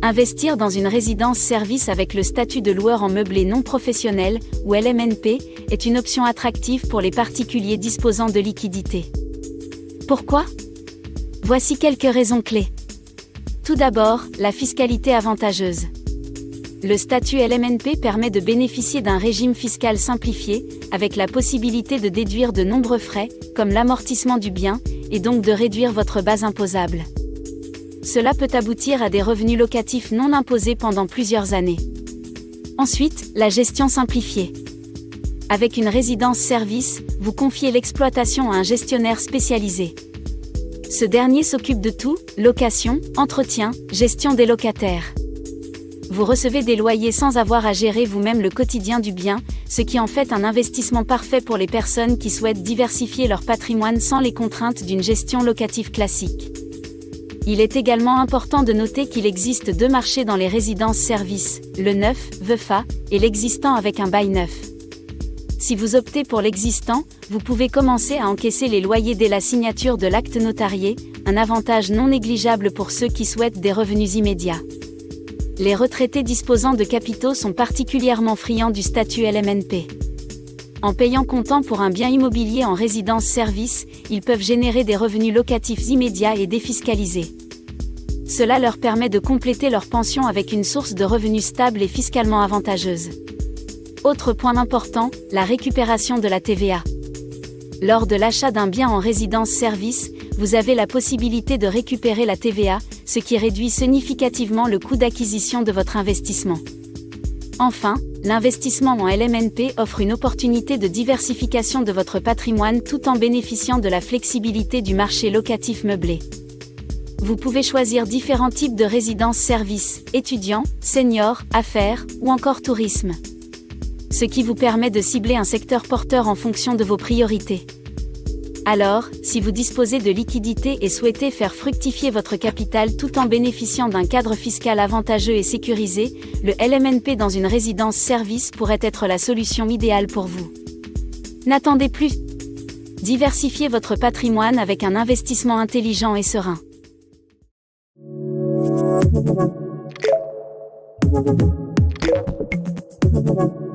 Investir dans une résidence-service avec le statut de loueur en meublé non professionnel, ou LMNP, est une option attractive pour les particuliers disposant de liquidités. Pourquoi ? Voici quelques raisons clés. Tout d'abord, la fiscalité avantageuse. Le statut LMNP permet de bénéficier d'un régime fiscal simplifié, avec la possibilité de déduire de nombreux frais, comme l'amortissement du bien, et donc de réduire votre base imposable. Cela peut aboutir à des revenus locatifs non imposés pendant plusieurs années. Ensuite, la gestion simplifiée. Avec une résidence-service, vous confiez l'exploitation à un gestionnaire spécialisé. Ce dernier s'occupe de tout, location, entretien, gestion des locataires. Vous recevez des loyers sans avoir à gérer vous-même le quotidien du bien, ce qui en fait un investissement parfait pour les personnes qui souhaitent diversifier leur patrimoine sans les contraintes d'une gestion locative classique. Il est également important de noter qu'il existe deux marchés dans les résidences-services, le neuf, VEFA, et l'existant avec un bail neuf. Si vous optez pour l'existant, vous pouvez commencer à encaisser les loyers dès la signature de l'acte notarié, un avantage non négligeable pour ceux qui souhaitent des revenus immédiats. Les retraités disposant de capitaux sont particulièrement friands du statut LMNP. En payant comptant pour un bien immobilier en résidence-service, ils peuvent générer des revenus locatifs immédiats et défiscalisés. Cela leur permet de compléter leur pension avec une source de revenus stable et fiscalement avantageuse. Autre point important, la récupération de la TVA. Lors de l'achat d'un bien en résidence-service, vous avez la possibilité de récupérer la TVA, ce qui réduit significativement le coût d'acquisition de votre investissement. Enfin, l'investissement en LMNP offre une opportunité de diversification de votre patrimoine tout en bénéficiant de la flexibilité du marché locatif meublé. Vous pouvez choisir différents types de résidences-services, étudiants, seniors, affaires, ou encore tourisme. Ce qui vous permet de cibler un secteur porteur en fonction de vos priorités. Alors, si vous disposez de liquidités et souhaitez faire fructifier votre capital tout en bénéficiant d'un cadre fiscal avantageux et sécurisé, le LMNP dans une résidence-service pourrait être la solution idéale pour vous. N'attendez plus. Diversifiez votre patrimoine avec un investissement intelligent et serein. Thank you.